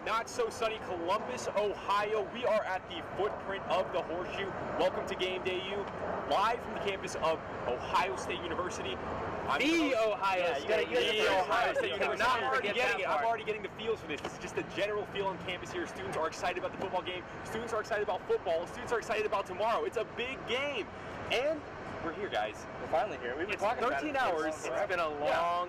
not so sunny Columbus, Ohio. We are at the footprint of the Horseshoe. Welcome to Game Day U, live from the campus of Ohio State University. Ohio State University. I'm already getting the feels for this. This is just the general feel on campus here. Students are excited about the football game. Students are excited about football. Students are excited about tomorrow. It's a big game. And we're here, guys. We're finally here. We've been talking 13 hours. It's been a long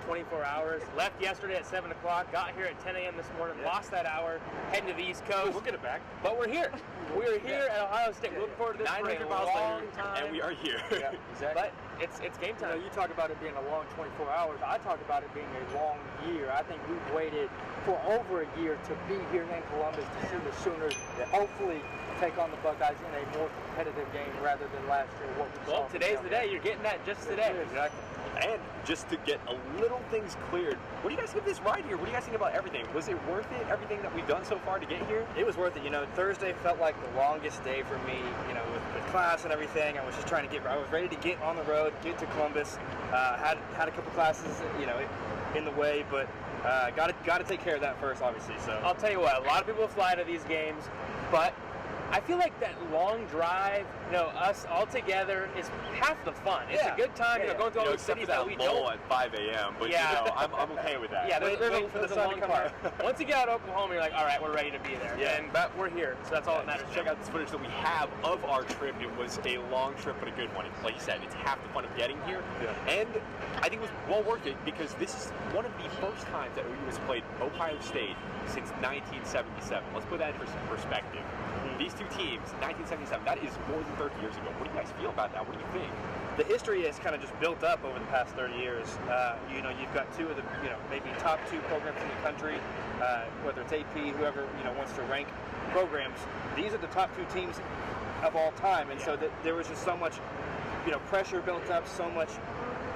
24 hours. Left yesterday at 7 o'clock, got here at 10 a.m. this morning, lost that hour, heading to the East Coast. We'll get it back. But we're here. We're here at Ohio State. Looking forward to this for a long time. And we are here. Yeah, exactly. But it's game time. You talk about it being a long 24 hours. I talk about it being a long year. I think we've waited for over a year to be here in Columbus to see the Sooners hopefully take on the Buckeyes in a more competitive game rather than last year. Well, today's the day. You're getting that just today. Exactly. And just to get a little things cleared, what do you guys think of this ride here? What do you guys think about everything? Was it worth it, everything that we've done so far to get here? It was worth it. You know, Thursday felt like the longest day for me, you know, with class and everything. I was just trying to I was ready to get on the road, get to Columbus. Had a couple classes, you know, in the way, but got to take care of that first, obviously. So I'll tell you what, a lot of people fly to these games, but I feel like that long drive, you know, us all together is half the fun. It's a good time, going to all these cities that we don't. At 5 a.m., but you know, I'm okay with that. Yeah, waiting for the sun to come out. Once you get out of Oklahoma, you're like, all right, we're ready to be there. Yeah. But we're here, so that's all that matters. Check out this footage that we have of our trip. It was a long trip, but a good one. Like you said, it's half the fun of getting here. Yeah. And I think it was well worth it because this is one of the first times that OU has played Ohio State since 1977. Let's put that into perspective. These two teams, 1977, that is more than 30 years ago. What do you guys feel about that? What do you think? The history has kind of just built up over the past 30 years. You know, you've got two of the, you know, maybe top two programs in the country, whether it's AP, whoever, you know, wants to rank programs. These are the top two teams of all time. And so there was just so much, you know, pressure built up, so much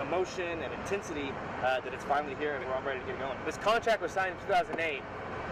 emotion and intensity that it's finally here and we're all ready to get going. This contract was signed in 2008.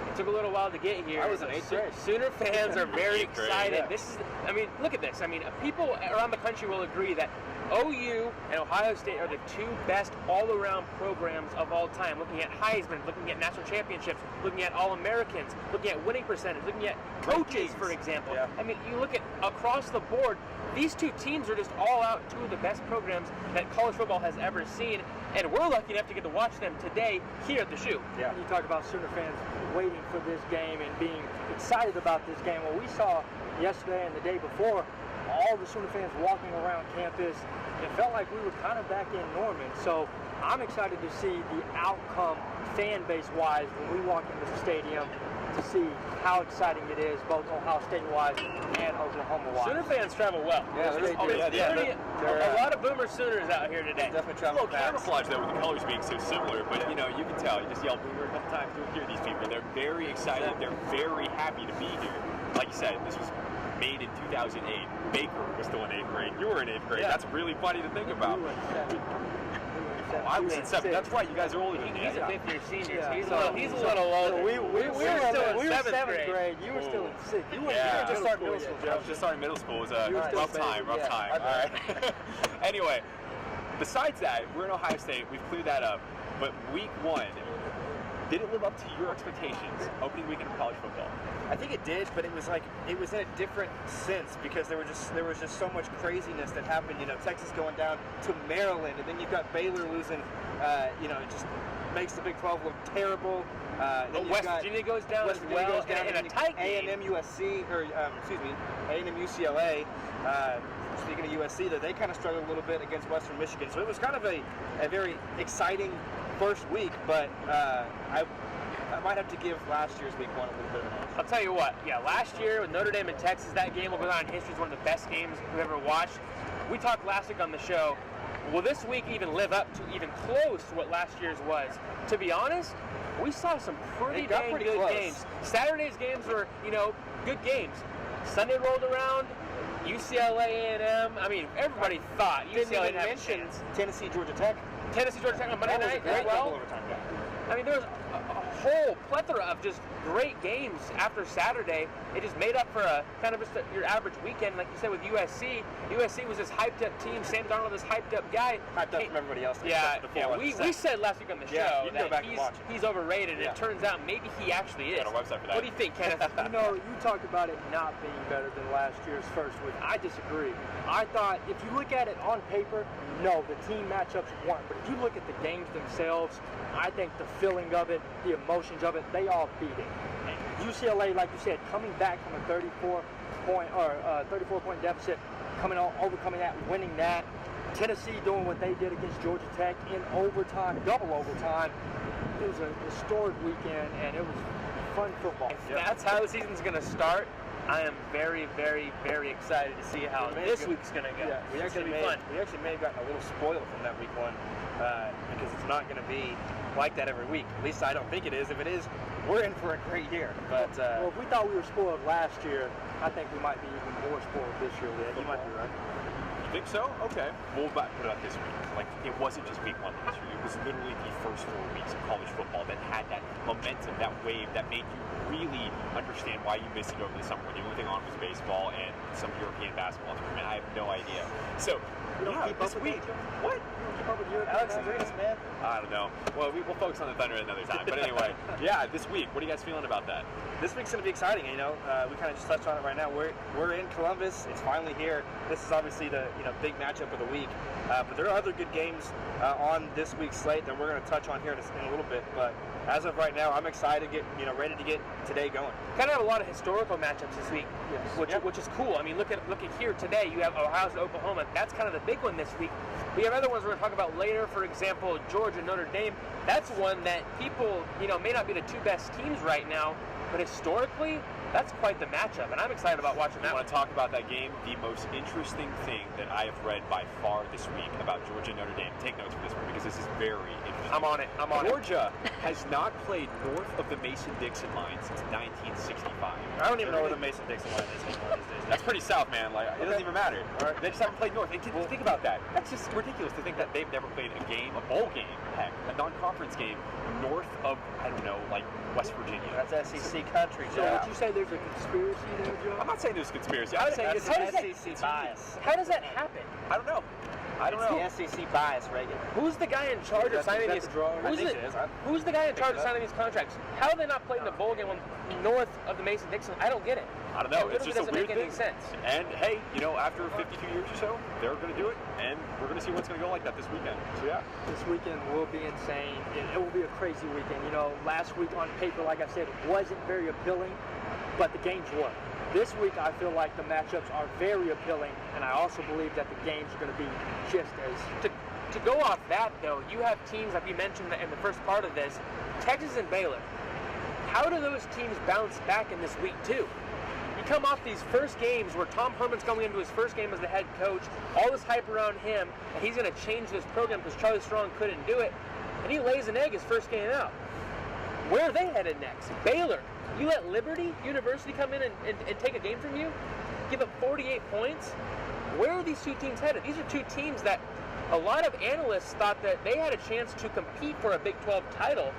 It took a little while to get here. I was in 8th grade. Sooner fans are very excited. Yeah. This is, I mean, look at this. I mean, people around the country will agree that OU and Ohio State are the two best all-around programs of all time. Looking at Heisman, looking at national championships, looking at All-Americans, looking at winning percentage, looking at coaches, for example. Yeah. I mean, you look at across the board, these two teams are just all out two of the best programs that college football has ever seen, and we're lucky enough to get to watch them today here at the Shoe. Yeah. And you talk about Sooner fans waiting for this game and being excited about this game. Well, we saw yesterday and the day before all the Sooner fans walking around campus. It felt like we were kind of back in Norman. So I'm excited to see the outcome fan base-wise when we walk into the stadium to see how exciting it is, both Ohio State-wise and Oklahoma-wise. Sooner fans travel well. Yeah, a lot of Boomer Sooners out here today. Definitely travel fast. Camouflage though with the colors being so similar, but you know, you can tell. You just yell Boomer a couple times, you'll hear these people. They're very excited. They're very happy to be here. Like you said, this was made in 2008. Baker was still in 8th grade. You were in 8th grade. That's really funny to think about. I was in 7th. That's right. You guys are older than me. He's a 5th-year senior. Yeah. He's a little older. So we were still in 7th grade. You were still in 6th. You were just starting middle school. I was just starting middle school. It was a rough time. All right. Anyway, besides that, we're in Ohio State. We've cleared that up. But week 1, did it live up to your expectations, opening weekend of college football? I think it did, but it was in a different sense because there was just so much craziness that happened. You know, Texas going down to Maryland, and then you've got Baylor losing. You know, it just makes the Big 12 look terrible. Then West Virginia goes down as well, in a tight game. A&M USC, or excuse me, A&M UCLA. Speaking of USC, though, they kind of struggled a little bit against Western Michigan, so it was kind of a very exciting first week, but I might have to give last year's week 1 a little bit of an edge. I'll tell you what, last year with Notre Dame and Texas, that game will go down in history as one of the best games we've ever watched. We talked last week on the show, will this week even live up to even close to what last year's was? To be honest, we saw some pretty good games. Saturday's games were, good games. Sunday rolled around, UCLA, A&M. I mean, everybody thought UCLA didn't have a chance. Tennessee, Georgia Tech. On Monday night, Great well. overtime game. I mean, there was a whole plethora of just great games after Saturday. It just made up for a kind of just your average weekend, like you said with USC. USC was this hyped up team. Sam Darnold, this hyped up guy. Hyped up from everybody else. Yeah, we said last week on the show you can go back and watch he's overrated. And it turns out maybe he actually is. Got a website for that. What do you think, Kenneth? You know, you talked about it not being better than last year's first week. I disagree. I thought if you look at it on paper, no, the team matchups weren't. But if you look at the games themselves, I think the feeling of it, the emotions of it, they all beat it. And UCLA, like you said, coming back from a 34-point deficit, overcoming that, winning that. Tennessee doing what they did against Georgia Tech in overtime, double overtime. It was a historic weekend, and it was fun football. If that's how the season's going to start, I am very, very, very excited to see how this week's going to go. Yeah, we actually may have gotten a little spoiled from that week one because it's not going to be like that every week. At least I don't think it is. If it is, we're in for a great year. But well, if we thought we were spoiled last year, I think we might be even more spoiled this year. Yeah, you might be right. You think so? Okay. We'll put it up this week. Like, it wasn't just week one last year. It was literally the first 4 weeks of college football that had that momentum, that wave, that made you really understand why you missed it over the summer when the only thing on was baseball and some European basketball tournament. I have no idea. So, this week. What? Alex Andreas, man. I don't know. Well, we'll focus on the Thunder another time. But anyway, this week. What are you guys feeling about that? This week's going to be exciting. You know, we kind of just touched on it right now. We're in Columbus. It's finally here. This is obviously the big matchup of the week. But there are other good games on this week's slate that we're going to touch on here in a little bit. But as of right now, I'm excited to get ready to get today going. Kind of have a lot of historical matchups this week, which is cool. I mean, look at here today. You have Ohio State, Oklahoma. That's kind of the big one this week. We have other ones we're going to talk about later. For example, Georgia, Notre Dame. That's one that people may not be the two best teams right now, but historically, that's quite the matchup, and I'm excited about watching that. I want to talk about that game. The most interesting thing that I have read by far this week about Georgia and Notre Dame. Take notes for this one because this is very interesting. I'm on it. Georgia has not played north of the Mason-Dixon line since 1965. I don't even know where the Mason-Dixon line is anymore these days. That's pretty south, man. Like, it doesn't even matter. Right. They just haven't played north. Think about that. That's just ridiculous to think that they've never played a bowl game, heck, a non-conference game north of, I don't know, like West Virginia. That's SEC country, Joe. So would you say there's a conspiracy there, Joe? I'm not saying there's a conspiracy. I'm saying it's SEC bias. How does that happen? I don't know. It's the SEC bias, Reagan. Who's the guy in charge of signing these? Who's the guy in charge of signing these contracts? How are they not playing the bowl game north of the Mason-Dixon? I don't get it. I don't know. It's just a weird thing. Doesn't make any sense. And hey, after 52 years or so, they're going to do it, and we're going to see what's going to go like that this weekend. So yeah, this weekend will be insane. It will be a crazy weekend. Last week on paper, like I said, it wasn't very appealing, but the games were. This week, I feel like the matchups are very appealing, and I also believe that the games are going to be just as... To go off that, though, you have teams, like we mentioned in the first part of this, Texas and Baylor. How do those teams bounce back in this week, too? You come off these first games where Tom Herman's going into his first game as the head coach, all this hype around him, and he's going to change this program because Charlie Strong couldn't do it, and he lays an egg his first game out. Where are they headed next? Baylor. You let Liberty University come in and take a game from you? Give up 48 points? Where are these two teams headed? These are two teams that a lot of analysts thought that they had a chance to compete for a Big 12 title.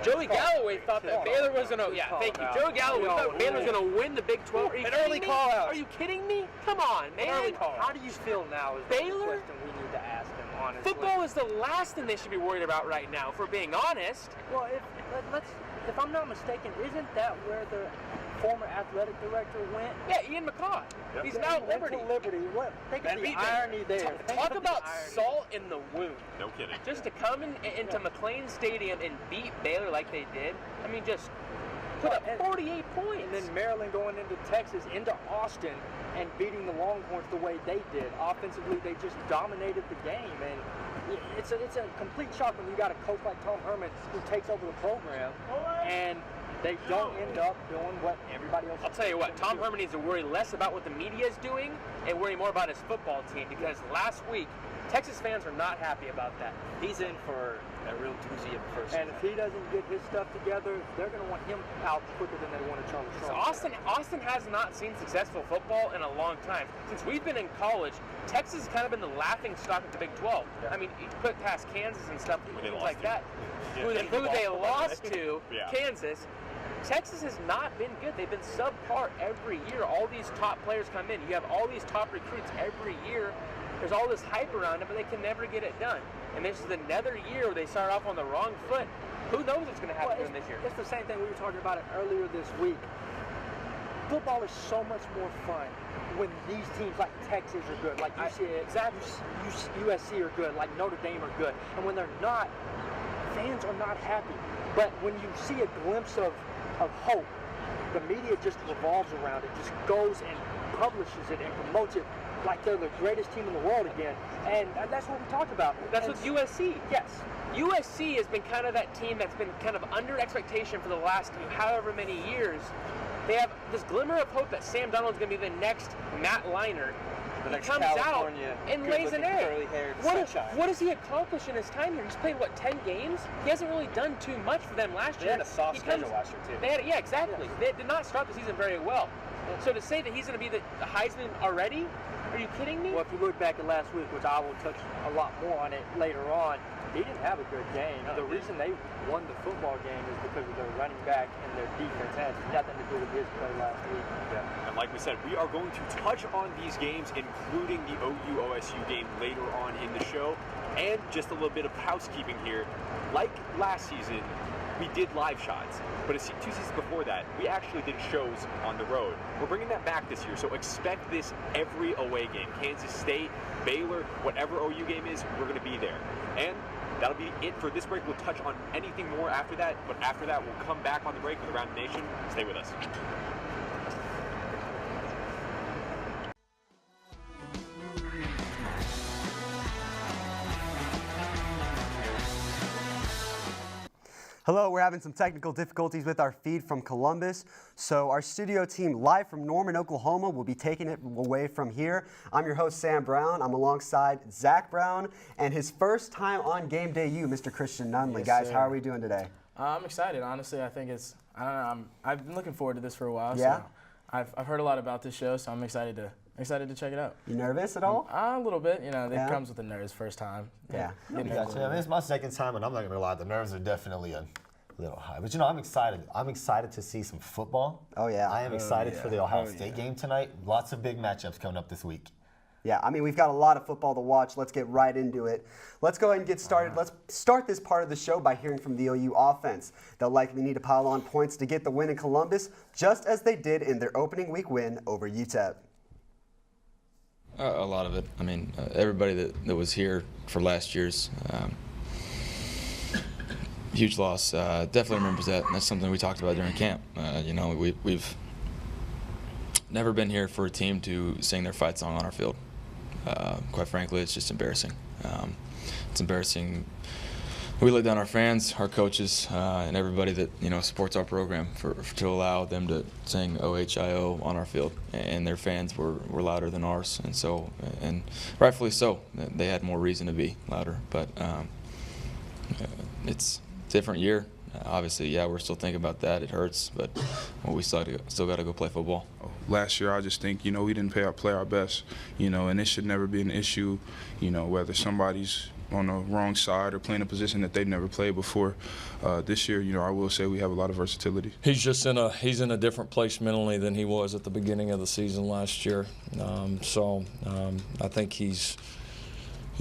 Joey Galloway thought that Baylor was going to... Yeah, thank you. Joey Galloway thought Baylor was going to win the Big 12. An early call out. Are you kidding me? Come on, man. How do you feel now is Baylor? the question we need to ask them, honestly. Football is the last thing they should be worried about right now, if we're being honest. Well, if I'm not mistaken, isn't that where the former athletic director went? Yeah, Ian McCaw. Yep. He's now at Liberty. Think of the irony there. Talk about salt in the wound. No kidding. Just to come into McLean Stadium and beat Baylor like they did, I mean, just put up 48 points. And then Maryland going into Texas, into Austin, and beating the Longhorns the way they did. Offensively, they just dominated the game. And it's a complete shock when you got a coach like Tom Herman who takes over the program and they don't end up doing what everybody else. I'll tell you what, Tom Herman needs to worry less about what the media is doing and worry more about his football team, because last week Texas fans are not happy about that. He's in for a real doozy of a first And if he doesn't get his stuff together, they're going to want him out quicker than they wanted Charlie So Strong. Austin has not seen successful football in a long time. Since we've been in college, Texas has kind of been the laughing stock of the Big 12. Yeah. I mean, you put past Kansas and stuff, things like that. Yeah. Who they lost to, Yeah. Kansas. Texas has not been good. They've been subpar every year. All these top players come in. You have all these top recruits every year. There's all this hype around it, but they can never get it done. And this is another year where they start off on the wrong foot. Who knows what's going to happen to them this year? It's the same thing we were talking about it earlier this week. Football is so much more fun when these teams like Texas are good, like USC are good, like Notre Dame are good. And when they're not, fans are not happy. But when you see a glimpse of hope, the media just revolves around it, just goes and publishes it and promotes it like they're the greatest team in the world again. And that's what we talked about. That's with USC. Yes. USC has been kind of that team that's been kind of under expectation for the last however many years. They have this glimmer of hope that Sam Darnold's going to be the next Matt Leinart. The He next comes out California, and lays an egg. curly-haired What sunshine. has he accomplished in his time here? He's played, what, 10 games? He hasn't really done too much for them last They year. had a soft He schedule last year, too. They had, yeah, exactly. They did not start the season very well. So to say that he's going to be the Heisman already? Are you kidding me? Well, if you look back at last week, which I will touch a lot more on it later on, he didn't have a good game. The reason they won the football game is because of their running back and their defense. It has nothing to do with his play last week. And like we said, we are going to touch on these games, including the OU-OSU game later on in the show. And just a little bit of housekeeping here. Like last season, we did live shots, but 2 seasons before that, we actually did shows on the road. We're bringing that back this year, so expect this every away game. Kansas State, Baylor, whatever OU game is, we're going to be there. And that'll be it for this break. We'll touch on anything more after that, but after that, we'll come back on the break with Around the Nation. Stay with us. Hello, we're having some technical difficulties with our feed from Columbus, so our studio team live from Norman, Oklahoma will be taking it away from here. I'm your host, Sam Brown. I'm alongside Zach Brown and his first time on Game Day U, Mr. Christian Nunley. Yes, guys, sir. how are we doing today? I'm excited, honestly. I think it's, I don't know, I've been looking forward to this for a while. Yeah? So I've heard a lot about this show, so I'm excited to check it out. You nervous at all? A little bit, you know, Yeah? it comes with the nerves first time. Yeah. Getting Gotcha. over I mean, it's my second time, and I'm not gonna lie, the nerves are definitely a little high. But you know, I'm excited. I'm excited to see some football. Oh, yeah. I am excited yeah. for the Ohio Oh, State yeah. game tonight. Lots of big matchups coming up this week. Yeah, I mean, we've got a lot of football to watch. Let's get right into it. Let's go ahead and get started. Let's start this part of the show by hearing from the OU offense. They'll likely need to pile on points to get the win in Columbus, just as they did in their opening week win over UTEP. A lot of it. I mean, everybody that was here for last year's huge loss definitely remembers that. And that's something we talked about during camp. You know, we've never been here for a team to sing their fight song on our field. Quite frankly, it's just embarrassing. It's embarrassing. We let down our fans, our coaches, and everybody that supports our program to allow them to sing OHIO on our field, and their fans were louder than ours, and rightfully so. They had more reason to be louder, but it's a different year. Obviously, yeah, we're still thinking about that. It hurts, but we still got to go play football. Last year, I just think, we didn't play our best, and it should never be an issue, whether somebody's on the wrong side or playing a position that they've never played before. This year, I will say we have a lot of versatility. He's just he's in a different place mentally than he was at the beginning of the season last year. I think he's,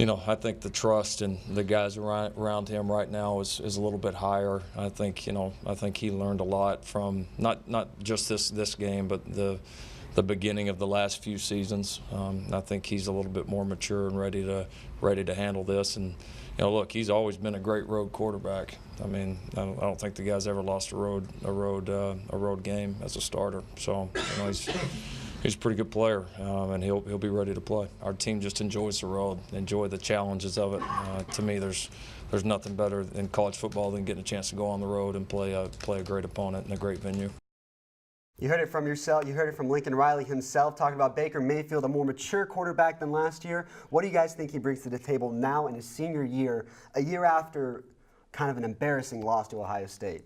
I think the trust in the guys around him right now is a little bit higher. I think he learned a lot from not just this game, but the beginning of the last few seasons. I think he's a little bit more mature and ready to handle this. And look, he's always been a great road quarterback. I mean, I don't think the guy's ever lost a road game as a starter. So he's a pretty good player, and he'll be ready to play. Our team just enjoys the road, enjoy the challenges of it. To me, there's nothing better in college football than getting a chance to go on the road and play a great opponent in a great venue. You heard it from yourself. You heard it from Lincoln Riley himself, talking about Baker Mayfield, a more mature quarterback than last year. What do you guys think he brings to the table now in his senior year, a year after kind of an embarrassing loss to Ohio State?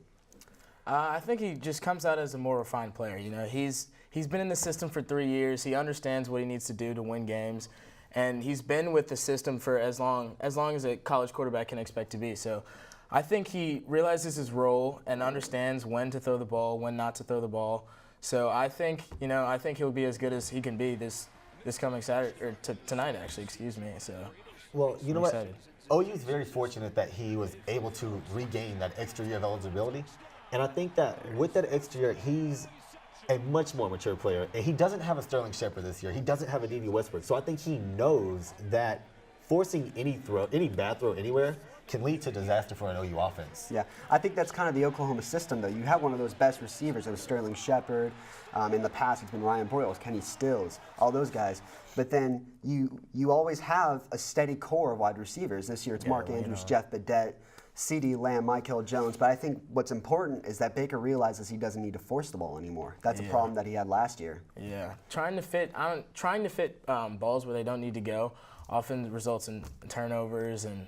I think he just comes out as a more refined player. You know, he's been in the system for 3 years. He understands what he needs to do to win games, and he's been with the system for as long as a college quarterback can expect to be. So I think he realizes his role and understands when to throw the ball, when not to throw the ball. So I think he'll be as good as he can be this coming Saturday, or tonight actually, excuse me. So well, you know excited. What? OU is very fortunate that he was able to regain that extra year of eligibility. And I think that with that extra year, he's a much more mature player. And he doesn't have a Sterling Shepard this year. He doesn't have a D.D. Westbrook. So I think he knows that forcing any bad throw anywhere can lead to disaster for an OU offense. Yeah, I think that's kind of the Oklahoma system, though. You have one of those best receivers. It was Sterling Shepard. In the past, it's been Ryan Broyles, Kenny Stills, all those guys. But then you always have a steady core of wide receivers. This year, it's Mark Andrews, Jeff Badette, CeeDee Lamb, Michael Jones. But I think what's important is that Baker realizes he doesn't need to force the ball anymore. That's a problem that he had last year. Yeah, trying to fit balls where they don't need to go often results in turnovers and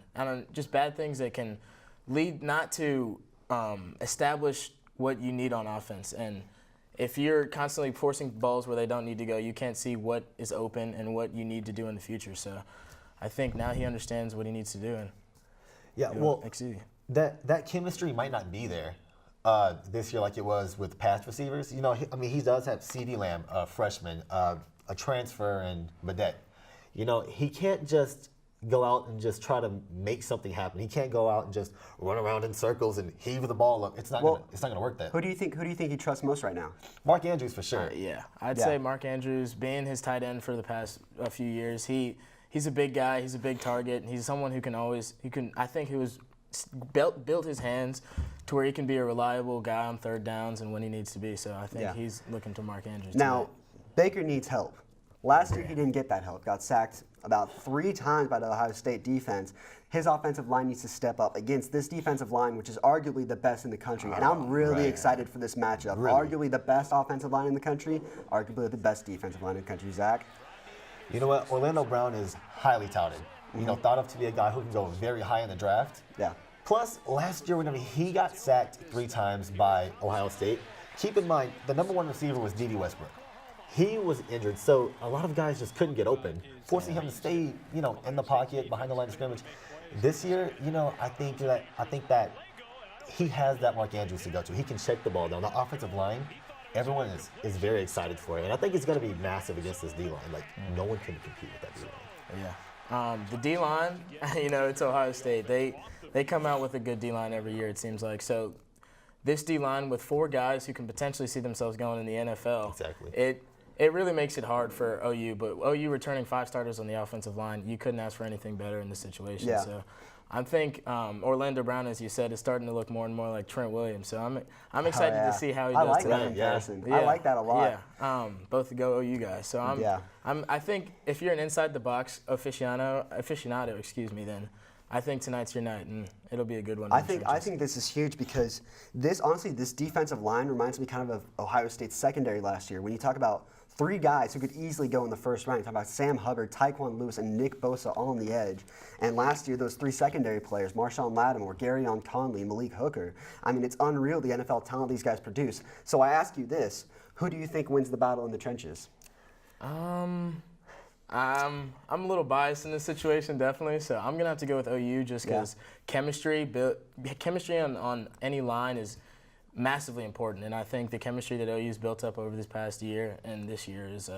just bad things that can lead not to establish what you need on offense. And if you're constantly forcing balls where they don't need to go, you can't see what is open and what you need to do in the future. So I think now he understands what he needs to do. And that chemistry might not be there this year like it was with past receivers. You know, he does have CeeDee Lamb, a freshman, a transfer, and Badette. You know, he can't just go out and just try to make something happen. He can't go out and just run around in circles and heave the ball up. It's not gonna work. That. Who do you think he trusts most right now? Mark Andrews for sure. I'd say Mark Andrews, being his tight end for the past few years, he's a big guy. He's a big target. And he's someone who was built his hands to where he can be a reliable guy on third downs and when he needs to be. So I think he's looking to Mark Andrews. Now, Baker needs help. Last year, he didn't get that help. Got sacked about 3 times by the Ohio State defense. His offensive line needs to step up against this defensive line, which is arguably the best in the country. And I'm really excited for this matchup. Really? Arguably the best offensive line in the country, arguably the best defensive line in the country. Zach? You know what? Orlando Brown is highly touted. You know, thought of to be a guy who can go very high in the draft. Yeah. Plus, last year, whenever he got sacked 3 times by Ohio State, keep in mind, the #1 receiver was D.D. Westbrook. He was injured, so a lot of guys just couldn't get open, forcing him to stay, you know, in the pocket, behind the line of scrimmage. This year, you know, I think that he has that Mark Andrews to go to. He can check the ball down. The offensive line, everyone is very excited for it, and I think it's going to be massive against this D-line. Like, no one can compete with that D-line. Yeah. The D-line, you know, it's Ohio State. They come out with a good D-line every year, it seems like. So this D-line with 4 guys who can potentially see themselves going in the NFL. Exactly. It really makes it hard for OU, but OU returning 5 starters on the offensive line, you couldn't ask for anything better in this situation. Yeah. So I think Orlando Brown, as you said, is starting to look more and more like Trent Williams. So I'm excited to see how he does today. I like that comparison. I like that a lot. Yeah, both the go OU guys. So I think if you're an inside the box aficionado, then I think tonight's your night, and it'll be a good one. I think this is huge because this defensive line reminds me kind of Ohio State's secondary last year. When you talk about 3 guys who could easily go in the first round, you talk about Sam Hubbard, Tyquan Lewis, and Nick Bosa all on the edge. And last year, those 3 secondary players, Marshawn Lattimore, Garyon Conley, Malik Hooker. I mean, it's unreal the NFL talent these guys produce. So I ask you this: who do you think wins the battle in the trenches? I'm a little biased in this situation, definitely. So I'm gonna have to go with OU just because chemistry on any line is massively important, and I think the chemistry that OU's built up over this past year and this year is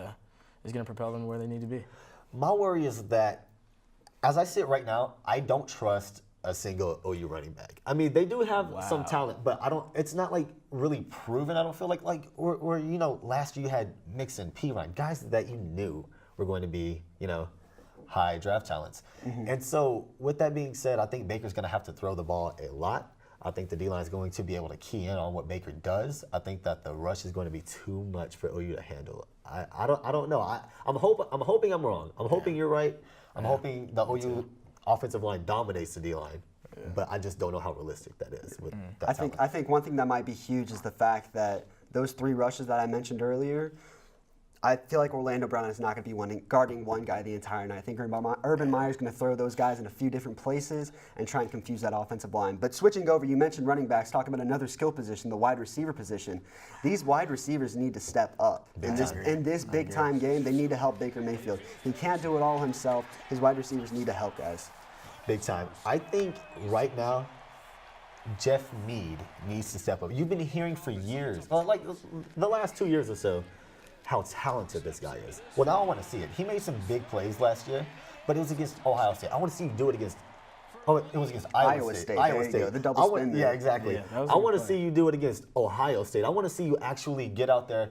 gonna propel them where they need to be. My worry is that, as I sit right now, I don't trust a single OU running back. I mean, they do have some talent, but it's not like really proven. I don't feel like or you know, last year you had Mixon, Pirine, guys that you knew were going to be, you know, high draft talents. And so with that being said, I think Baker's going to have to throw the ball a lot. I think the D-line is going to be able to key in on what Baker does. I think that the rush is going to be too much for OU to handle. I don't know. I'm hoping I'm wrong. I'm hoping you're right. I'm hoping the OU offensive line dominates the D-line. But I just don't know how realistic that is. With that I think one thing that might be huge is the fact that those 3 rushes that I mentioned earlier, I feel like Orlando Brown is not going to be guarding one guy the entire night. I think Urban Meyer is going to throw those guys in a few different places and try and confuse that offensive line. But switching over, you mentioned running backs, talking about another skill position, the wide receiver position. These wide receivers need to step up. In this big-time game, they need to help Baker Mayfield. He can't do it all himself. His wide receivers need to help, guys. Big time. I think right now, Jeff Mead needs to step up. You've been hearing for years, like the last 2 years or so, how talented this guy is. Well, now I want to see it. He made some big plays last year, but it was against Ohio State. I want to see him do it against, it was against Iowa State. Iowa State. The double spin. Yeah, exactly. Yeah, I want to see you do it against Ohio State. I want to see you actually get out there,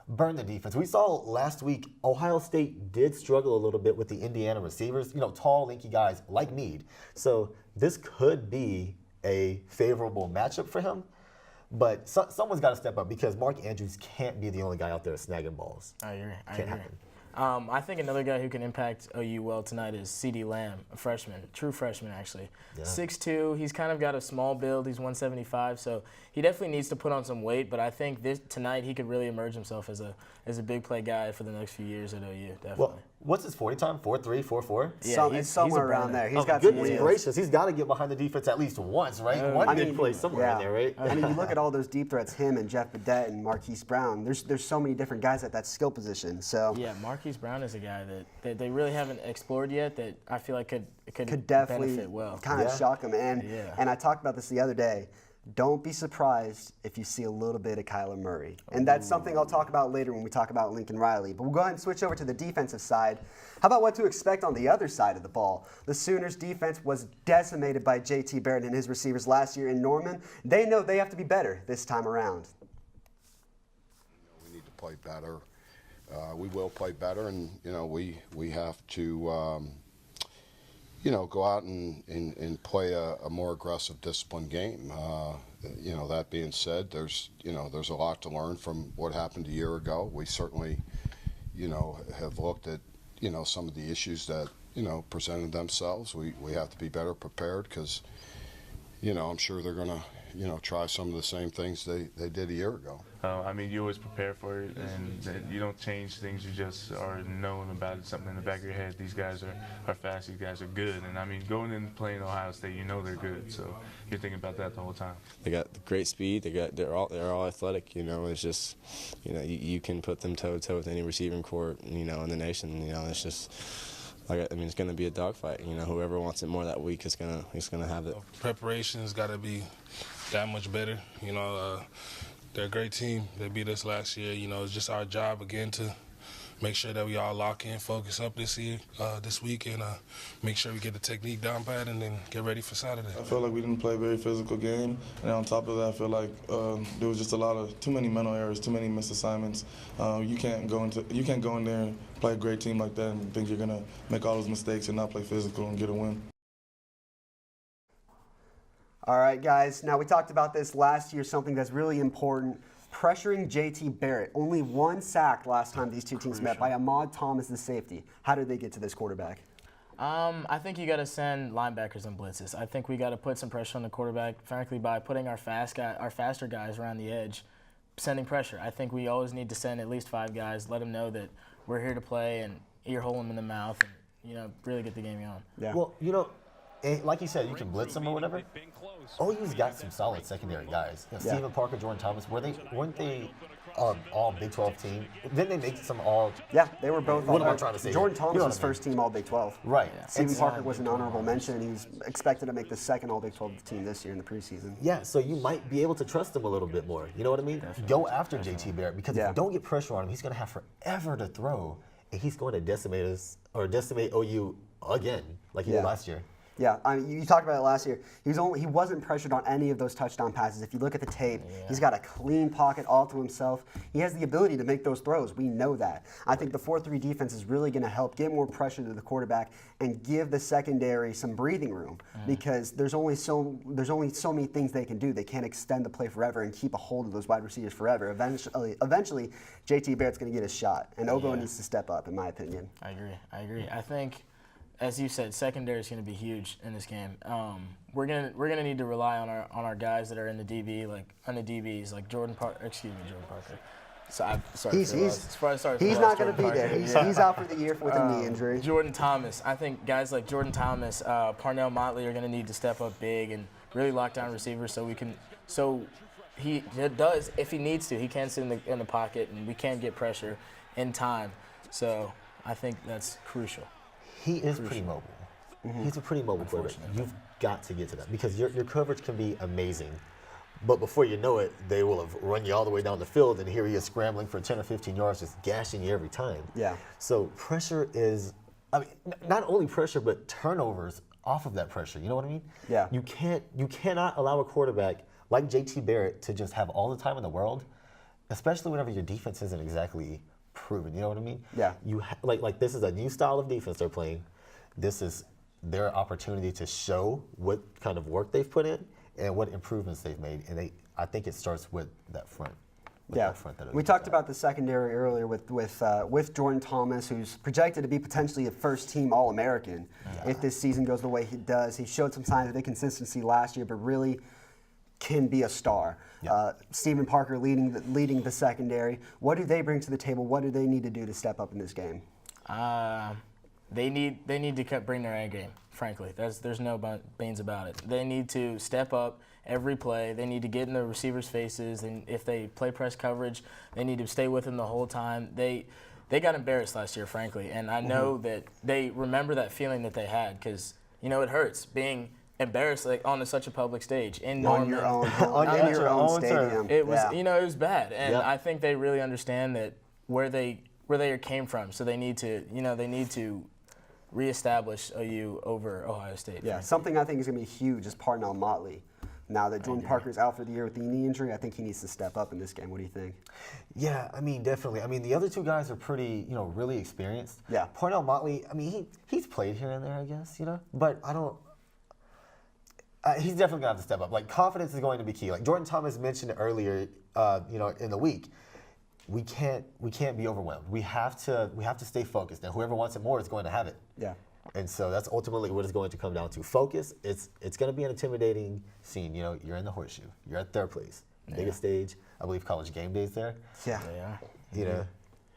burn the defense. We saw last week, Ohio State did struggle a little bit with the Indiana receivers, tall, lanky guys like Mead. So this could be a favorable matchup for him. But someone's got to step up because Mark Andrews can't be the only guy out there snagging balls. I agree. Can't happen. I think another guy who can impact OU well tonight is CeeDee Lamb, a freshman, true freshman actually. Yeah. 6'2", he's kind of got a small build, he's 175, so he definitely needs to put on some weight, but I think tonight he could really emerge himself as a big play guy for the next few years at OU, definitely. Well, what's his 40 time? 4.3, 4.4? Yeah, it's somewhere around there. He's got goodness some gracious, he's got to get behind the defense at least once, right? One big play somewhere in there, right? I mean, you look at all those deep threats, him and Jeff Badette and Marquise Brown. There's so many different guys at that skill position. So yeah, Marquise Brown is a guy that they really haven't explored yet that I feel like could definitely benefit well. kind of shock him. And I talked about this the other day. Don't be surprised if you see a little bit of Kyler Murray. And that's something I'll talk about later when we talk about Lincoln Riley. But we'll go ahead and switch over to the defensive side. How about what to expect on the other side of the ball? The Sooners' defense was decimated by J.T. Barrett and his receivers last year in Norman. They know they have to be better this time around. We need to play better. We will play better, and we have to go out and play a more aggressive, disciplined game. That being said, there's a lot to learn from what happened a year ago. We certainly, have looked at, some of the issues that, presented themselves. We have to be better prepared because, I'm sure they're going to, try some of the same things they did a year ago. You always prepare for it, and you don't change things. You just are knowing about it, something in the back of your head. These guys are fast. These guys are good. And, going in and playing Ohio State, they're good. So you're thinking about that the whole time. They got great speed. They're all athletic. It's just, you can put them toe to toe with any receiving corps, in the nation. It's just. It's going to be a dogfight. Whoever wants it more that week is going to have it. Preparation's got to be that much better. They're a great team. They beat us last year. It's just our job again to make sure that we all lock in, focus up this week, and make sure we get the technique down pat and then get ready for Saturday. I feel like we didn't play a very physical game, and on top of that, I feel like there was just too many mental errors, too many missed assignments. You can't go in there and play a great team like that and think you're gonna make all those mistakes and not play physical and get a win. All right, guys. Now, we talked about this last year, something that's really important. Pressuring J.T. Barrett. Only 1 sack last time these two teams met by Ahmad Thomas, the safety. How did they get to this quarterback? I think you got to send linebackers and blitzes. I think we got to put some pressure on the quarterback, frankly, by putting our faster guys around the edge, sending pressure. I think we always need to send at least 5 guys, let them know that we're here to play and ear hole them in the mouth and, really get the game going. Yeah. Well, like you said, you can blitz them or whatever. OU's got some solid secondary guys. Stephen Parker, Jordan Thomas. Weren't they all Big 12 team? Didn't they make some all? Yeah, they were both. What am I trying to say? Jordan Thomas was first team all Big 12. Right. Yeah. Stephen Parker was an honorable mention. He's expected to make the second all Big 12 team this year in the preseason. Yeah, so you might be able to trust him a little bit more. You know what I mean? Definitely. Go after J.T. Barrett because if you don't get pressure on him, he's going to have forever to throw, and he's going to decimate OU again like he did last year. Yeah, you talked about it last year. He wasn't pressured on any of those touchdown passes. If you look at the tape, he's got a clean pocket all to himself. He has the ability to make those throws. We know that. I think the 4-3 defense is really going to help get more pressure to the quarterback and give the secondary some breathing room because there's only so many things they can do. They can't extend the play forever and keep a hold of those wide receivers forever. Eventually, J.T. Barrett's going to get a shot, and Obo needs to step up, in my opinion. I agree. I think as you said, secondary is going to be huge in this game. We're gonna need to rely on our guys that are in the DBs like Jordan Parker. So he's not going to be there. He's out for the year with a knee injury. Jordan Thomas. I think guys like Jordan Thomas, Parnell Motley are going to need to step up big and really lock down receivers so he does, if he needs to, he can sit in the pocket and we can get pressure in time. So I think that's crucial. He is pretty mobile. Mm-hmm. He's a pretty mobile quarterback. You've got to get to that because your coverage can be amazing. But before you know it, they will have run you all the way down the field, and here he is scrambling for 10 or 15 yards, just gashing you every time. Yeah. So pressure is, I mean, not only pressure, but turnovers off of that pressure. You know what I mean? Yeah. You cannot allow a quarterback like JT Barrett to just have all the time in the world, especially whenever your defense isn't exactly proven. You know what I mean? Yeah. Like this is a new style of defense they're playing. This is their opportunity to show what kind of work they've put in and what improvements they've made, and I think it starts with that front. We talked about the secondary earlier with Jordan Thomas, who's projected to be potentially a first-team All-American if this season goes the way he does. He showed some signs of inconsistency last year, but really can be a star. Stephen Parker leading the secondary. What do they bring to the table? What do they need to do to step up in this game? They need to bring their A game. Frankly, there's no beans about it. They need to step up every play. They need to get in the receivers' faces, and if they play press coverage, they need to stay with them the whole time. They got embarrassed last year, frankly, and I know that they remember that feeling that they had because it hurts being embarrassed on such a public stage on your own stadium. It was it was bad, and I think they really understand that where they came from. So they need to reestablish OU over Ohio State. Yeah, something I think is going to be huge is Parnell Motley. Now that Jordan Parker's out for the year with the knee injury, I think he needs to step up in this game. What do you think? Yeah, I mean, definitely. I mean, the other two guys are pretty, really experienced. Yeah. Parnell Motley, I mean, he's played here and there, I guess, but I don't. He's definitely going to have to step up. Like, confidence is going to be key. Like Jordan Thomas mentioned earlier, in the week. We can't be overwhelmed. We have to stay focused. Now, whoever wants it more is going to have it. Yeah. And so that's ultimately what it's going to come down to. Focus. It's going to be an intimidating scene. You're in the horseshoe. You're at their place, biggest stage. I believe College Gameday's there. Yeah. They are.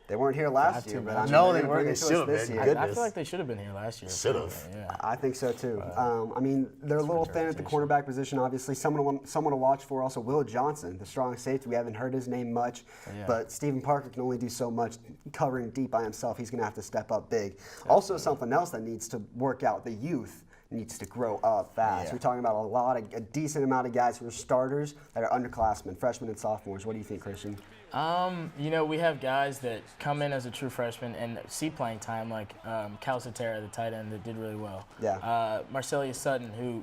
They weren't here last year, but no, they weren't. They should have been. I feel like they should have been here last year. Should have. Yeah. I think so too. I mean, they're a little thin at the cornerback position. Obviously, someone to watch for. Also, Will Johnson, the strong safety. We haven't heard his name much, but Stephen Parker can only do so much covering deep by himself. He's going to have to step up big. Definitely. Also, something else that needs to work out: the youth needs to grow up fast. We're talking about a decent amount of guys who are starters that are underclassmen, freshmen and sophomores. What do you think, Christian? We have guys that come in as a true freshman and see playing time, like CALLOUT, the tight end, that did really well. Yeah. Marcelius Sutton, who,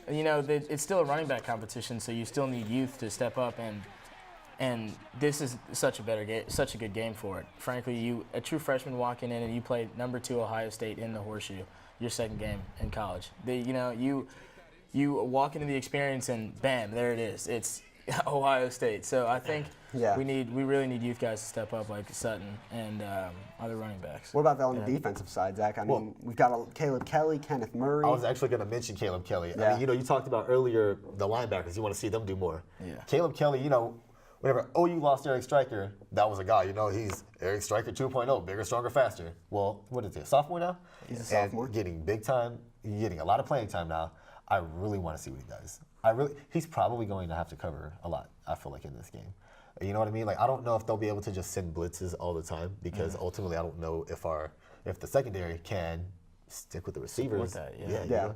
it's still a running back competition, so you still need youth to step up, and this is such a good game for it. Frankly, a true freshman walking in and you play number 2 Ohio State in the horseshoe, your second game in college. You walk into the experience and bam, there it is. It's Ohio State. So I think we really need youth guys to step up like Sutton and other running backs. What about on the defensive side, Zach? I mean, we've got Caleb Kelly, Kenneth Murray. I was actually going to mention Caleb Kelly. I mean, you talked about earlier the linebackers. You want to see them do more. Yeah. Caleb Kelly, whenever OU lost Eric Stryker, that was a guy. He's Eric Stryker 2.0, bigger, stronger, faster. Well, what is he, a sophomore now? He's a sophomore. Getting big time, getting a lot of playing time now. I really want to see what he does. He's probably going to have to cover a lot, I feel like, in this game. You know what I mean? Like, I don't know if they'll be able to just send blitzes all the time because ultimately I don't know if the secondary can stick with the receivers. Yeah.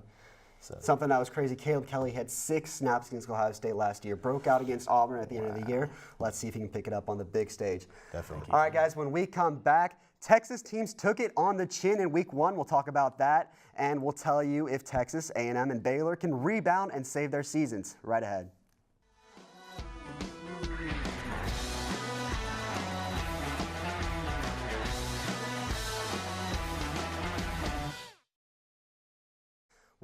So. Something that was crazy, Caleb Kelly had 6 snaps against Ohio State last year, broke out against Auburn at the end of the year. Let's see if he can pick it up on the big stage. Definitely. All right, guys, when we come back, Texas teams took it on the chin in week 1. We'll talk about that, and we'll tell you if Texas, A&M, and Baylor can rebound and save their seasons. Right ahead.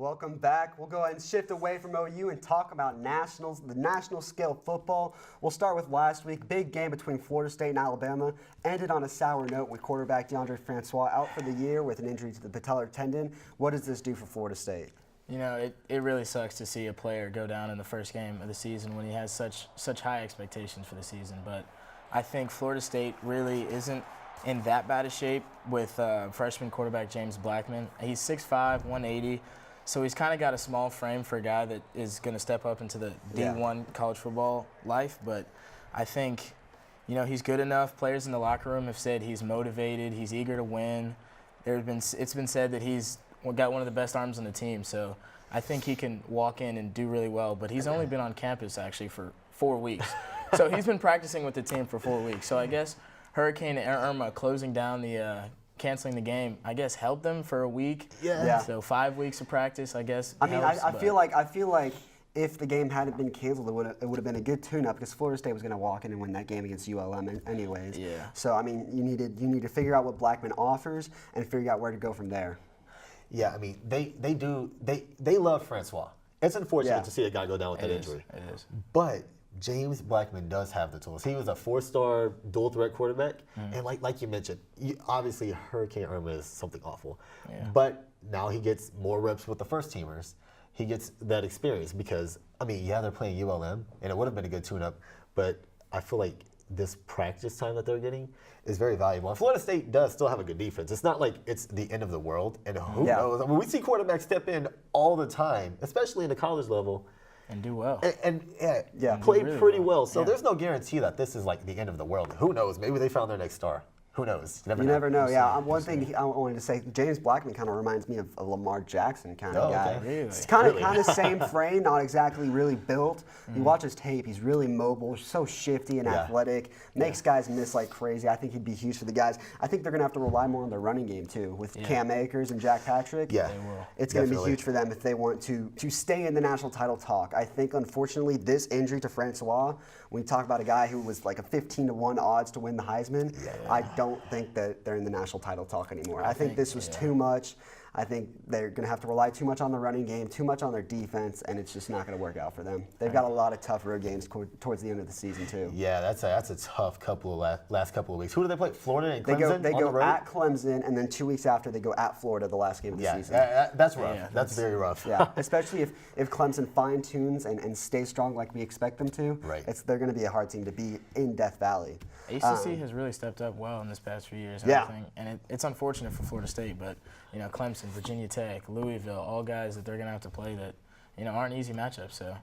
Welcome back. We'll go ahead and shift away from OU and talk about the national scale football. We'll start with last week. Big game between Florida State and Alabama. Ended on a sour note with quarterback DeAndre Francois out for the year with an injury to the patellar tendon. What does this do for Florida State? You know, it really sucks to see a player go down in the first game of the season when he has such high expectations for the season. But I think Florida State really isn't in that bad a shape with freshman quarterback James Blackman. He's 6'5", 180. So he's kind of got a small frame for a guy that is going to step up into the D1 college football life. But I think, you know, he's good enough. Players in the locker room have said he's motivated, he's eager to win. It's been said that he's got one of the best arms on the team. So I think he can walk in and do really well. But he's only been on campus actually for 4 weeks. So he's been practicing with the team for 4 weeks. So I guess Hurricane Irma closing down canceling the game, I guess, helped them for a week. Yeah. So 5 weeks of practice, I guess. I mean, I feel like if the game hadn't been canceled, it would have been a good tune-up because Florida State was going to walk in and win that game against ULM anyways. Yeah. So I mean, you need to figure out what Blackman offers and figure out where to go from there. Yeah, I mean, they love Francois. It's unfortunate to see a guy go down with that injury. It is. But James Blackman does have the tools. He was a 4-star dual-threat quarterback, and like you mentioned, obviously Hurricane Irma is something awful. Yeah. But now he gets more reps with the first-teamers. He gets that experience because, I mean, yeah, they're playing ULM, and it would have been a good tune-up, but I feel like this practice time that they're getting is very valuable. And Florida State does still have a good defense. It's not like it's the end of the world, and who knows? I mean, we see quarterbacks step in all the time, especially in the college level. And do well. And play really pretty well. So there's no guarantee that this is like the end of the world. Who knows? Maybe they found their next star. Who knows? You never know. Yeah, one thing I wanted to say, James Blackman kind of reminds me of a Lamar Jackson kind of guy. Okay. Really? It's kind of same frame, not exactly really built. You watch his tape, he's really mobile, so shifty and athletic, makes guys miss like crazy. I think he'd be huge for the guys. I think they're going to have to rely more on their running game too, with Cam Akers and Jack Patrick. Yeah, they will. It's going to be huge for them if they want to stay in the national title talk. I think, unfortunately, this injury to Francois, when you talk about a guy who was like a 15-1 odds to win the Heisman, I don't think that they're in the national title talk anymore. I think this was too much. I think they're going to have to rely too much on the running game, too much on their defense, and it's just not going to work out for them. They've got a lot of tough road games towards the end of the season, too. Yeah, that's a tough last couple of weeks. Who do they play? Florida and Clemson? They go at Clemson, and then 2 weeks after, they go at Florida the last game of the season. That's rough. Yeah, that's very rough. Yeah, especially if Clemson fine-tunes and stays strong like we expect them to. Right. They're going to be a hard team to beat in Death Valley. ACC has really stepped up well in this past few years. And it's unfortunate for Florida State, but Clemson, Virginia Tech, Louisville, all guys that they're going to have to play that aren't easy matchups. So